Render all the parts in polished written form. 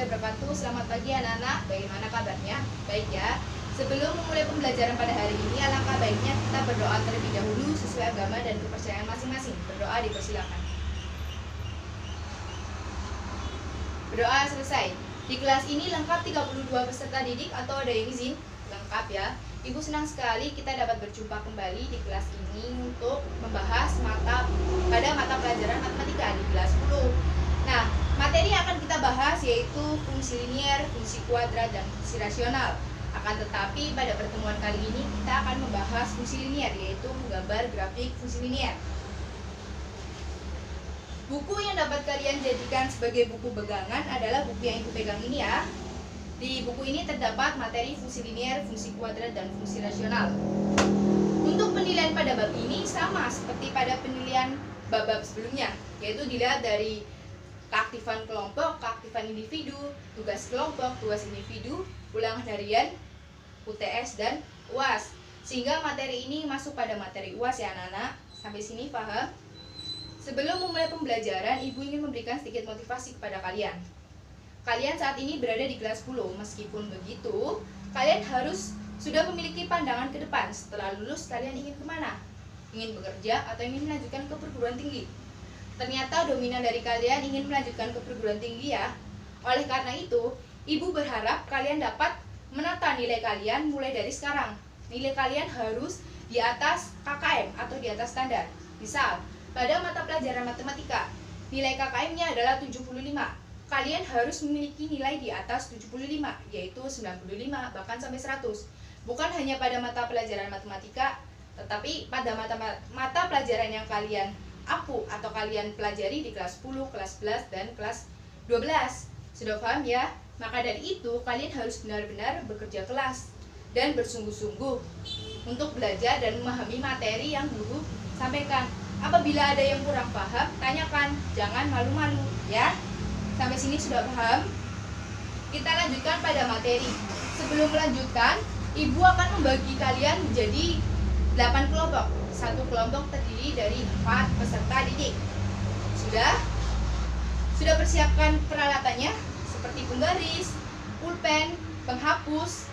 wabarakatuh. Selamat pagi anak-anak, bagaimana kabarnya? Baik ya. Sebelum memulai pembelajaran pada hari ini, alangkah baiknya kita berdoa terlebih dahulu sesuai agama dan kepercayaan masing-masing. Berdoa dipersilakan. Berdoa selesai. Di kelas ini lengkap 32 peserta didik atau ada yang izin? Lengkap ya. Ibu senang sekali kita dapat berjumpa kembali di kelas ini untuk membahas mata pelajaran matematika di kelas 10. Nah, materi yang akan kita bahas yaitu fungsi linier, fungsi kuadrat, dan fungsi rasional. Akan tetapi pada pertemuan kali ini kita akan membahas fungsi linier, yaitu menggambar grafik fungsi linier. Buku yang dapat kalian jadikan sebagai buku pegangan adalah buku yang ibu pegang ini ya. Di buku ini terdapat materi fungsi linier, fungsi kuadrat, dan fungsi rasional. Untuk penilaian pada bab ini sama seperti pada penilaian bab-bab sebelumnya, yaitu dilihat dari keaktifan kelompok, keaktifan individu, tugas kelompok, tugas individu, ulangan harian, UTS, dan UAS. Sehingga materi ini masuk pada materi UAS ya anak-anak. Sampai sini paham? Sebelum memulai pembelajaran, Ibu ingin memberikan sedikit motivasi kepada kalian. Kalian saat ini berada di kelas 10. Meskipun begitu, kalian harus sudah memiliki pandangan ke depan. Setelah lulus, kalian ingin kemana? Ingin bekerja atau ingin melanjutkan ke perguruan tinggi? Ternyata dominan dari kalian ingin melanjutkan ke perguruan tinggi ya. Oleh karena itu, Ibu berharap kalian dapat menata nilai kalian mulai dari sekarang. Nilai kalian harus di atas KKM atau di atas standar. Misal, pada mata pelajaran matematika, nilai KKM-nya adalah 75. Kalian harus memiliki nilai di atas 75, yaitu 95, bahkan sampai 100. Bukan hanya pada mata pelajaran matematika, tetapi pada mata pelajaran yang kalian atau kalian pelajari di kelas 10, kelas 11, dan kelas 12. Sudah paham ya? Maka dari itu, kalian harus benar-benar bekerja keras dan bersungguh-sungguh untuk belajar dan memahami materi yang guru sampaikan. Apabila ada yang kurang paham, tanyakan, jangan malu-malu ya. Sampai sini sudah paham? Kita lanjutkan pada materi. Sebelum melanjutkan, Ibu akan membagi kalian menjadi 8 kelompok. Satu kelompok terdiri dari 4 peserta didik. Sudah persiapkan peralatannya seperti penggaris, pulpen, penghapus,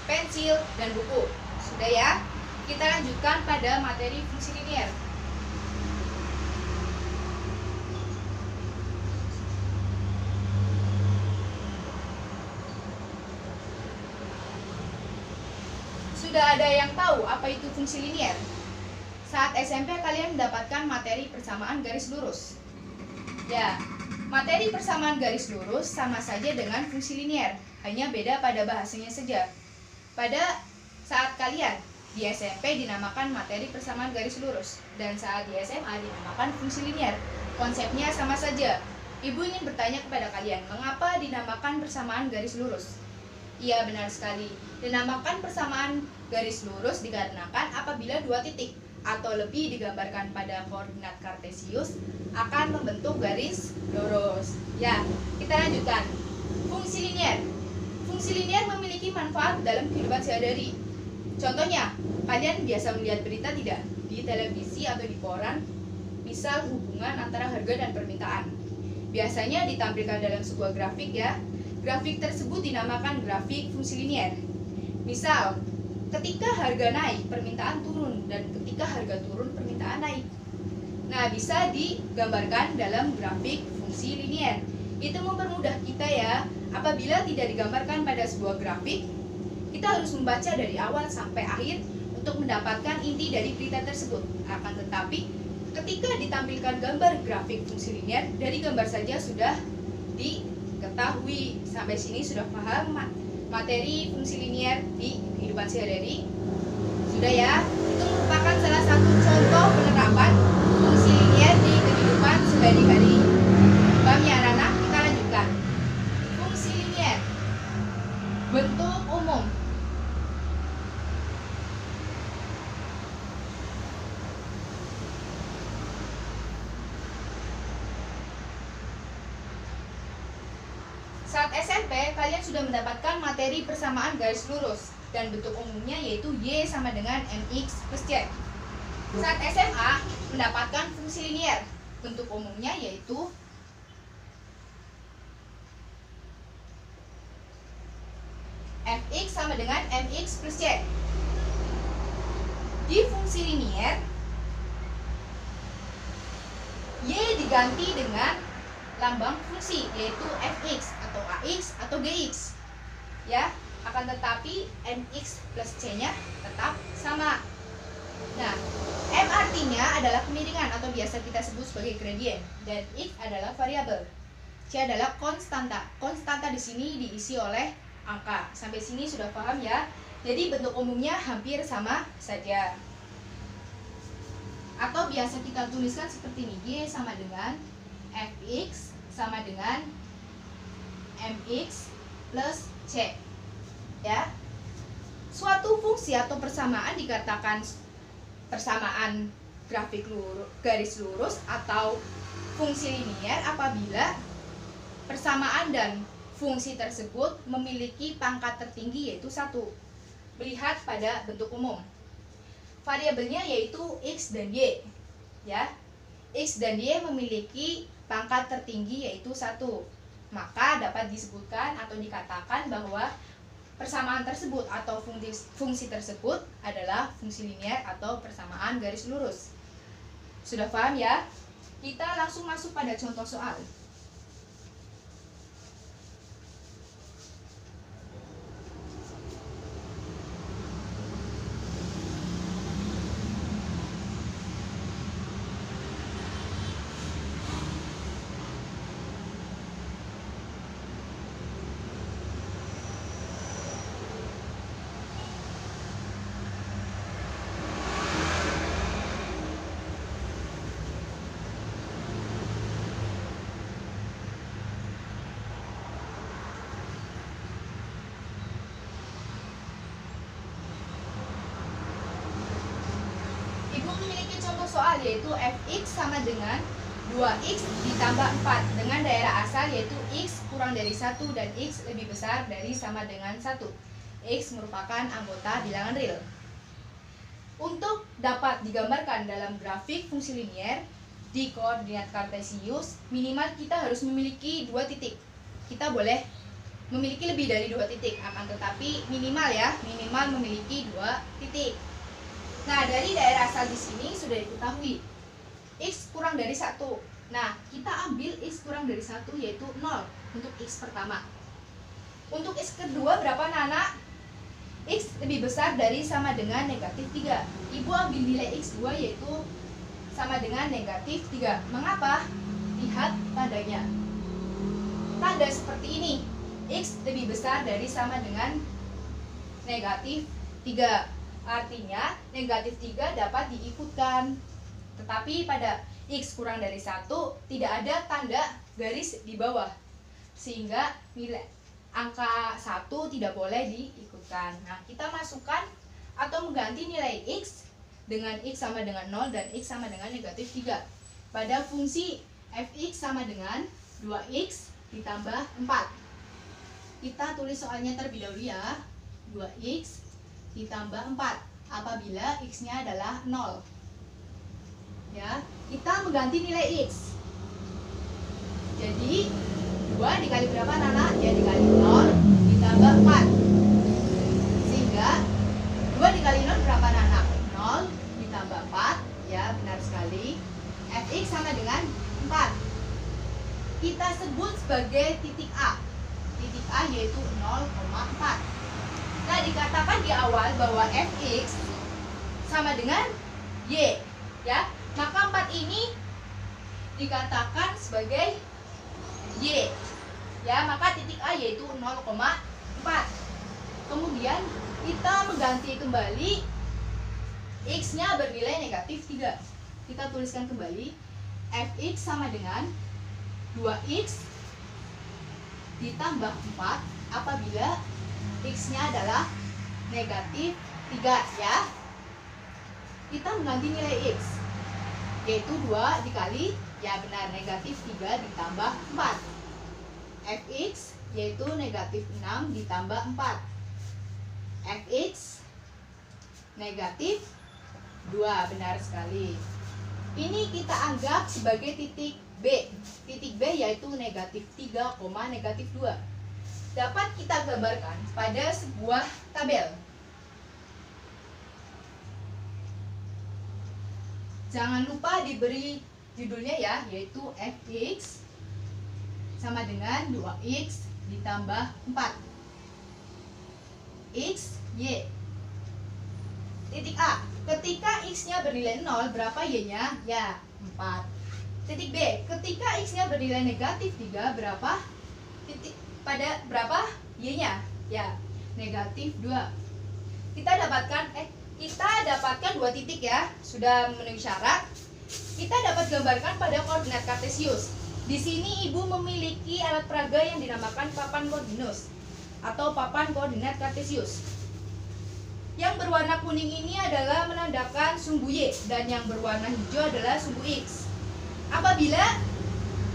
pensil, dan buku. Sudah ya? Kita lanjutkan pada materi fungsi linier. Sudah ada yang tahu apa itu fungsi linier? Saat SMP kalian mendapatkan materi persamaan garis lurus. Ya, materi persamaan garis lurus sama saja dengan fungsi linier, hanya beda pada bahasanya saja. Pada saat kalian di SMP dinamakan materi persamaan garis lurus, dan saat di SMA dinamakan fungsi linier. Konsepnya sama saja. Ibu ingin bertanya kepada kalian, mengapa dinamakan persamaan garis lurus? Iya, benar sekali. Dinamakan persamaan garis lurus dikarenakan apabila 2 titik atau lebih digambarkan pada koordinat kartesius akan membentuk garis lurus. Ya, kita lanjutkan. Fungsi linier. Fungsi linier memiliki manfaat dalam kehidupan sehari-hari. Contohnya, kalian biasa melihat berita tidak? Di televisi atau di koran, misal hubungan antara harga dan permintaan. Biasanya ditampilkan dalam sebuah grafik ya. Grafik tersebut dinamakan grafik fungsi linier. Misal, ketika harga naik, permintaan turun, dan ketika harga turun, permintaan naik. Nah, bisa digambarkan dalam grafik fungsi linier. Itu mempermudah kita ya. Apabila tidak digambarkan pada sebuah grafik, kita harus membaca dari awal sampai akhir untuk mendapatkan inti dari berita tersebut. Akan tetapi, ketika ditampilkan gambar grafik fungsi linier, dari gambar saja sudah diketahui. Sampai sini sudah paham materi fungsi linier di kehidupan sehari-hari? Sudah ya? Itu merupakan salah satu contoh penerapan fungsi linier di kehidupan sehari-hari. Paham ya anak-anak? Kita lanjutkan. Fungsi linier. Bentuk umum. Saat SMP, kalian sudah mendapatkan materi persamaan garis lurus dan bentuk umumnya yaitu Y sama dengan MX plus C. Saat SMA, mendapatkan fungsi linier. Bentuk umumnya yaitu X sama dengan mx plus c. Di fungsi linier, Y diganti dengan lambang fungsi, yaitu fx atau ax atau gx. Ya, akan tetapi mx plus c-nya tetap sama. Nah, m artinya adalah kemiringan atau biasa kita sebut sebagai gradien, dan x adalah variabel. C adalah konstanta. Konstanta di sini diisi oleh angka. Sampai sini sudah paham ya? Jadi bentuk umumnya hampir sama saja. Atau biasa kita tuliskan seperti ini, Y sama dengan fx sama dengan mx plus c. Ya. Suatu fungsi atau persamaan dikatakan persamaan grafik garis lurus atau fungsi linier apabila persamaan dan fungsi tersebut memiliki pangkat tertinggi yaitu 1. Lihat pada bentuk umum. Variabelnya yaitu x dan y. Ya. X dan y memiliki pangkat tertinggi yaitu 1. Maka dapat disebutkan atau dikatakan bahwa persamaan tersebut atau fungsi tersebut adalah fungsi linier atau persamaan garis lurus. Sudah paham ya? Kita langsung masuk pada contoh soal. Soal yaitu fx sama dengan 2x ditambah 4 dengan daerah asal yaitu x kurang dari 1 dan x lebih besar dari sama dengan 1. X merupakan anggota bilangan real. Untuk dapat digambarkan dalam grafik fungsi linier di koordinat kartesius, minimal kita harus memiliki 2 titik. Kita boleh memiliki lebih dari 2 titik, akan tetapi minimal ya, minimal memiliki 2 titik. Nah, dari daerah asal di sini sudah diketahui x kurang dari 1. Nah, kita ambil x kurang dari 1 yaitu 0 untuk x pertama. Untuk x kedua berapa Nana? X lebih besar dari sama dengan negatif 3. Ibu ambil nilai x2 yaitu sama dengan negatif 3. Mengapa? Lihat tandanya. Tanda seperti ini. X lebih besar dari sama dengan negatif 3. Artinya negatif 3 dapat diikutkan. Tetapi pada x kurang dari 1 tidak ada tanda garis di bawah, sehingga nilai angka 1 tidak boleh diikutkan. Nah, kita masukkan atau mengganti nilai x dengan x sama dengan 0 dan x sama dengan negatif 3 pada fungsi fx sama dengan 2x ditambah 4. Kita tulis soalnya terlebih dahulu ya. 2x ditambah 4 apabila x-nya adalah 0. Ya, kita mengganti nilai x. Jadi 2 dikali berapa Nana? Ya dikali 0 ditambah 4. Sehingga 2 dikali 0 berapa Nana? 0 ditambah 4. Ya, benar sekali. Fx sama dengan 4. Kita sebut sebagai titik A. Titik A yaitu 0,4. Nah, dikatakan di awal bahwa fx sama dengan y, ya. Maka 4 ini dikatakan sebagai y. Ya, maka titik A yaitu 0,4. Kemudian kita mengganti kembali x-nya bernilai negatif 3. Kita tuliskan kembali fx sama dengan 2x ditambah 4 apabila x-nya adalah negatif 3 ya. Kita mengganti nilai x yaitu 2 dikali, ya benar, negatif 3 ditambah 4. Fx yaitu negatif 6 ditambah 4. Fx negatif 2, benar sekali. Ini kita anggap sebagai titik B. Titik B yaitu negatif 3, negatif 2. dapat kita gambarkan pada sebuah tabel. Jangan lupa diberi judulnya ya, yaitu fx sama dengan 2x ditambah 4 x, y. Titik A, ketika x-nya bernilai 0, berapa y-nya? Ya, 4. Titik B, ketika x-nya bernilai negatif 3, berapa? Pada berapa y-nya? Ya, negatif 2. Kita dapatkan 2 titik ya, sudah memenuhi syarat. Kita dapat gambarkan pada koordinat kartesius. Di sini ibu memiliki alat peraga yang dinamakan papan koordinus atau papan koordinat kartesius. Yang berwarna kuning ini adalah menandakan sumbu y dan yang berwarna hijau adalah sumbu x. Apabila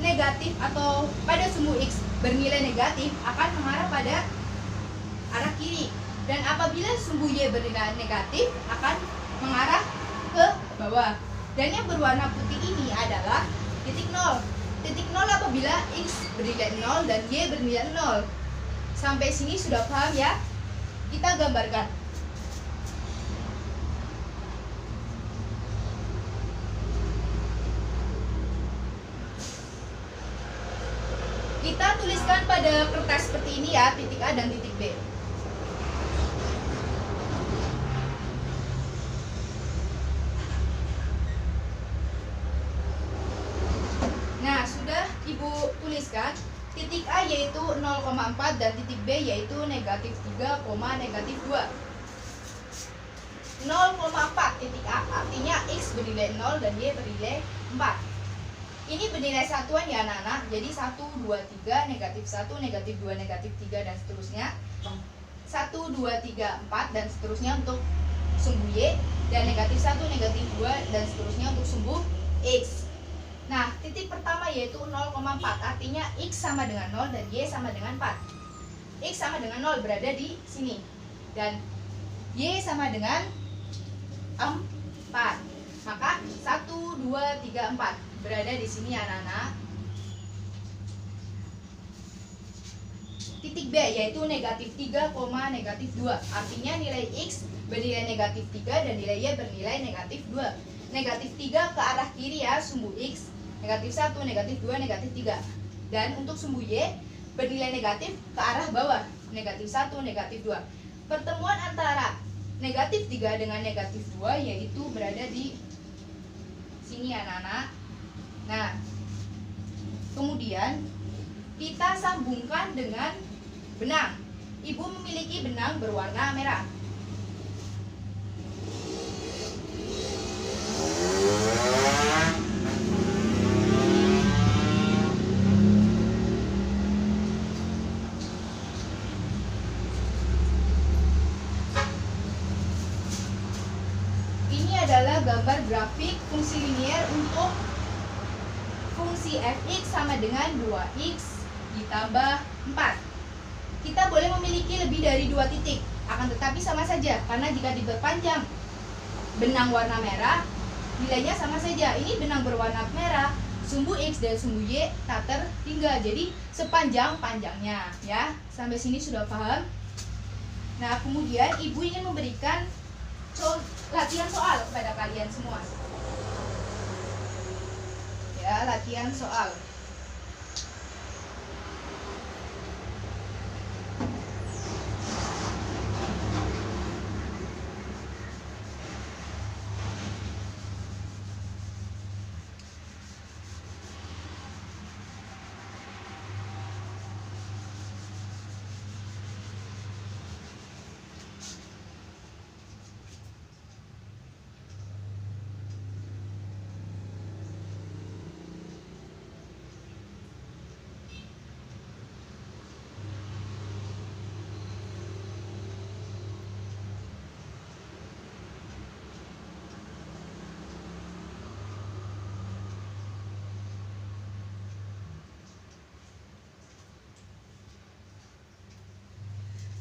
negatif atau pada sumbu x bernilai negatif akan mengarah pada arah kiri, dan apabila sumbu y bernilai negatif akan mengarah ke bawah. Dan yang berwarna putih ini adalah titik 0. Titik 0 apabila x bernilai 0 dan y bernilai 0. Sampai sini sudah paham ya? Kita gambarkan. Kita tuliskan pada kertas seperti ini ya, titik A dan titik B. Nah, sudah ibu tuliskan. Titik A yaitu 0,4 dan titik B yaitu negatif 3, negatif 2. 0,4 titik A artinya x bernilai 0 dan y bernilai 4. Ini bernilai satuan ya anak-anak. Jadi 1, 2, 3, negatif 1, negatif 2, negatif 3 dan seterusnya. 1, 2, 3, 4 dan seterusnya untuk sumbu y, dan negatif 1, negatif 2 dan seterusnya untuk sumbu x. Nah, titik pertama yaitu 0,4 artinya x sama dengan 0 dan y sama dengan 4. X sama dengan 0 berada di sini dan y sama dengan 4. Maka 1, 2, 3, 4 berada di sini anak-anak. Titik B yaitu negatif 3, negatif 2 artinya nilai x bernilai negatif 3 dan nilai y bernilai negatif 2. Negatif 3 ke arah kiri ya, sumbu x. Negatif 1, negatif 2, negatif 3. Dan untuk sumbu y bernilai negatif ke arah bawah, negatif 1, negatif 2. Pertemuan antara negatif 3 dengan negatif 2 yaitu berada di sini anak-anak. Nah, kemudian kita sambungkan dengan benang. Ibu memiliki benang berwarna merah. Adalah gambar grafik fungsi linier untuk fungsi fx sama dengan 2x ditambah 4. Kita boleh memiliki lebih dari 2 titik, akan tetapi sama saja karena jika diperpanjang benang warna merah nilainya sama saja. Ini benang berwarna merah, sumbu x dan sumbu y tak tertinggal, jadi sepanjang-panjangnya ya. Sampai sini sudah paham? Nah, kemudian ibu ingin memberikan latihan soal kepada kalian semua. Ya, latihan soal.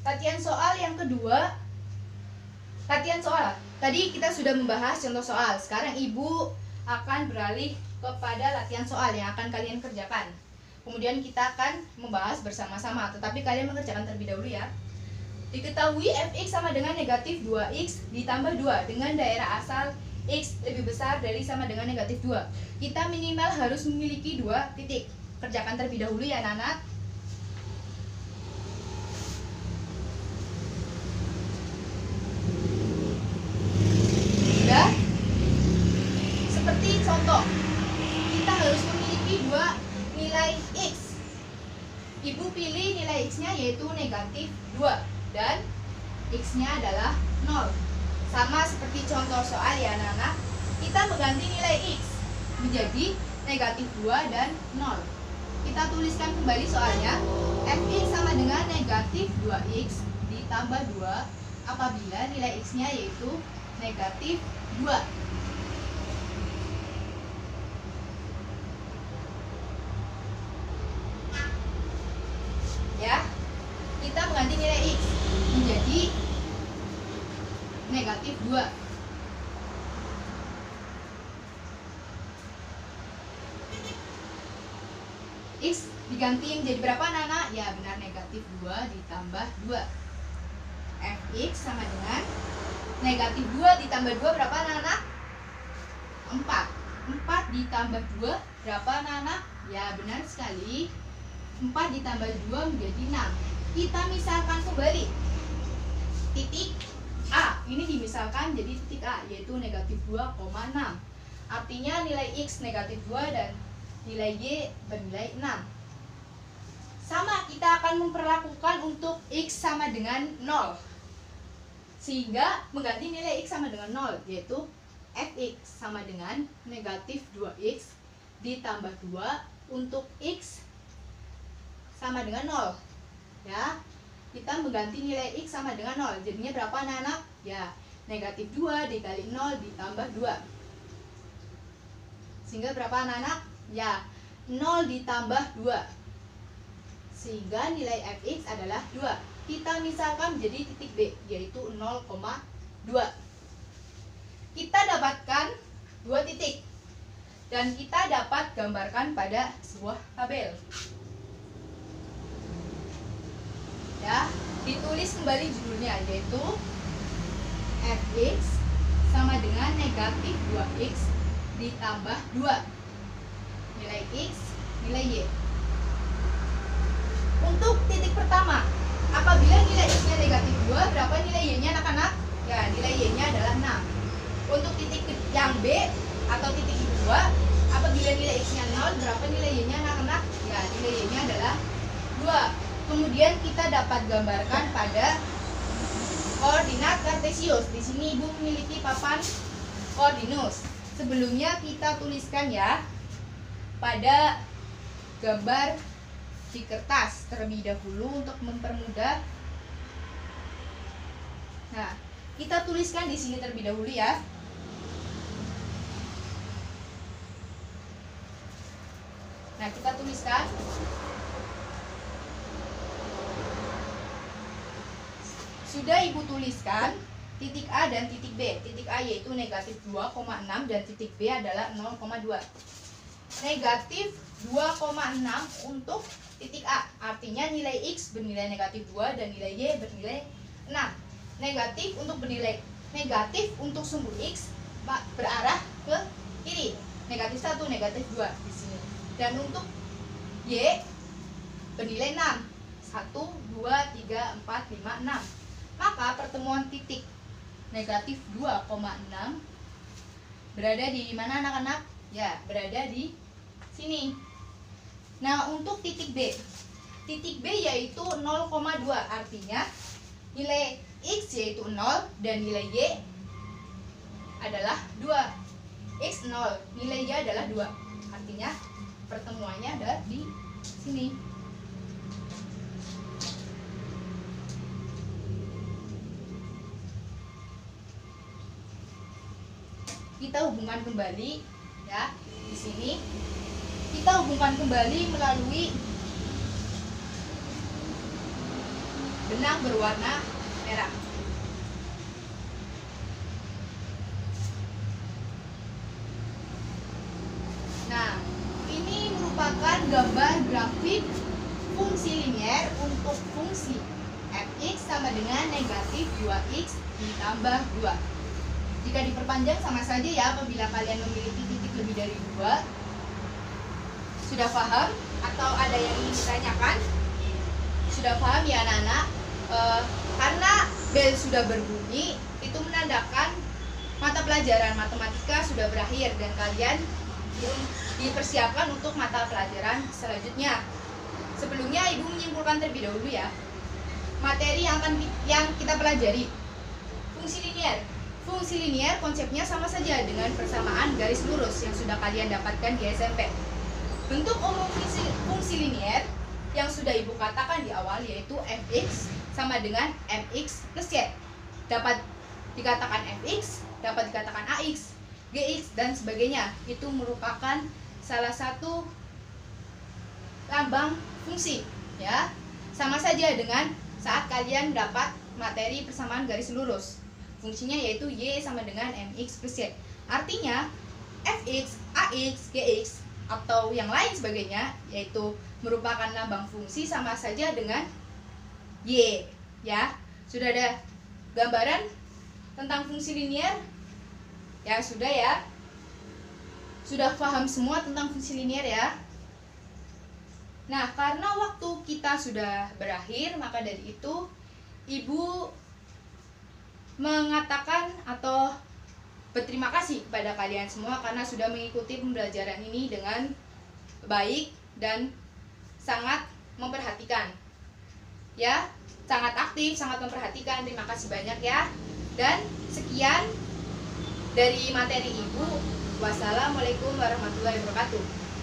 Latihan soal yang kedua. Latihan soal. Tadi kita sudah membahas contoh soal. Sekarang ibu akan beralih kepada latihan soal yang akan kalian kerjakan. Kemudian kita akan membahas bersama-sama, tetapi kalian mengerjakan terlebih dahulu ya. Diketahui fx sama dengan negatif 2x ditambah 2 dengan daerah asal x lebih besar dari sama dengan negatif 2. Kita minimal harus memiliki 2 titik. Kerjakan terlebih dahulu ya anak-anak. Sudah? Seperti contoh, kita harus memiliki 2 nilai x. Ibu pilih nilai x-nya yaitu negatif 2 dan x-nya adalah 0. Sama seperti contoh soal ya anak-anak, kita mengganti nilai x menjadi negatif 2 dan 0. Kita tuliskan kembali soalnya, fx sama dengan negatif 2x ditambah 2 apabila nilai x-nya yaitu negatif 2. Ya, kita mengganti nilai x menjadi negatif 2. X diganti menjadi berapa anak-anak? Ya benar, negatif 2 ditambah 2. Fx sama dengan negatif 2 ditambah 2 berapa anak-anak? 4. 4 ditambah 2 berapa anak-anak? Ya benar sekali, 4 ditambah 2 menjadi 6. Kita misalkan kembali titik A, ini dimisalkan jadi titik A yaitu negatif 2,6. Artinya nilai X negatif 2 dan nilai Y bernilai 6. Sama, kita akan memperlakukan untuk X sama dengan 0, sehingga mengganti nilai X sama dengan 0 yaitu Fx sama dengan negatif 2x ditambah 2 untuk X sama dengan 0. Ya, kita mengganti nilai X sama dengan 0. Jadinya berapa anak-anak? Ya, negatif 2 dikali 0 ditambah 2. Sehingga berapa anak-anak? Ya, 0 ditambah 2. Sehingga nilai Fx adalah 2. Kita misalkan menjadi titik B, yaitu 0,2. Kita dapatkan 2 titik. Dan kita dapat gambarkan pada sebuah tabel. Ya, ditulis kembali judulnya yaitu Fx sama dengan negatif 2x ditambah 2 nilai x, nilai y. Untuk titik pertama, apabila nilai x-nya negatif 2, berapa nilai y-nya anak-anak? Ya, nilai y-nya adalah 6. Untuk titik yang B atau titik kedua, apabila nilai x-nya 0, berapa nilai y-nya anak-anak? Ya, nilai y-nya adalah 2. Kemudian kita dapat gambarkan pada koordinat kartesius. Di sini Ibu memiliki papan koordinus. Sebelumnya kita tuliskan ya pada gambar di kertas terlebih dahulu untuk mempermudah. Nah, kita tuliskan di sini terlebih dahulu ya. Nah, kita tuliskan sudah Ibu tuliskan titik A dan titik B. Titik A yaitu negatif 2,6 dan titik B adalah 0,2. Negatif 2,6 untuk titik A, artinya nilai X bernilai negatif 2 dan nilai Y bernilai 6. Negatif untuk bernilai negatif untuk sumbu X berarah ke kiri. Negatif 1, negatif 2 di sini. Dan untuk Y bernilai 6. 1, 2, 3, 4, 5, 6. Maka pertemuan titik negatif 2,6 berada di mana anak-anak? Ya, berada di sini. Nah, untuk titik B. Titik B yaitu 0,2, artinya nilai X yaitu 0 dan nilai Y adalah 2. X 0, nilai Y adalah 2. Artinya pertemuannya ada di sini. Kita hubungkan kembali ya di sini. Kita hubungkan kembali melalui benang berwarna merah. Nah, ini merupakan gambar grafik sama dengan negatif 2x ditambah 2. Jika diperpanjang sama saja ya apabila kalian memiliki titik lebih dari 2. Sudah paham? Atau ada yang ingin ditanyakan? Sudah paham ya anak-anak? Karena bel sudah berbunyi, itu menandakan mata pelajaran matematika sudah berakhir dan kalian dipersiapkan untuk mata pelajaran selanjutnya. Sebelumnya ibu menyimpulkan terlebih dahulu ya materi yang kita pelajari. Fungsi linier. Fungsi linier konsepnya sama saja dengan persamaan garis lurus yang sudah kalian dapatkan di SMP. Bentuk umum fungsi linier yang sudah ibu katakan di awal yaitu fx sama dengan mx plus y. Dapat dikatakan fx, dapat dikatakan ax, gx, dan sebagainya. Itu merupakan salah satu lambang fungsi ya. Sama saja dengan saat kalian dapat materi persamaan garis lurus. Fungsinya yaitu y sama dengan mx plus y. Artinya fx, ax, gx atau yang lain sebagainya yaitu merupakan lambang fungsi sama saja dengan y ya. Sudah ada gambaran tentang fungsi linier? Ya sudah ya. Sudah paham semua tentang fungsi linier ya. Nah, karena waktu kita sudah berakhir, maka dari itu ibu mengatakan atau berterima kasih kepada kalian semua karena sudah mengikuti pembelajaran ini dengan baik dan sangat memperhatikan. Ya, sangat aktif, sangat memperhatikan. Terima kasih banyak ya. Dan sekian dari materi ibu. Wassalamualaikum warahmatullahi wabarakatuh.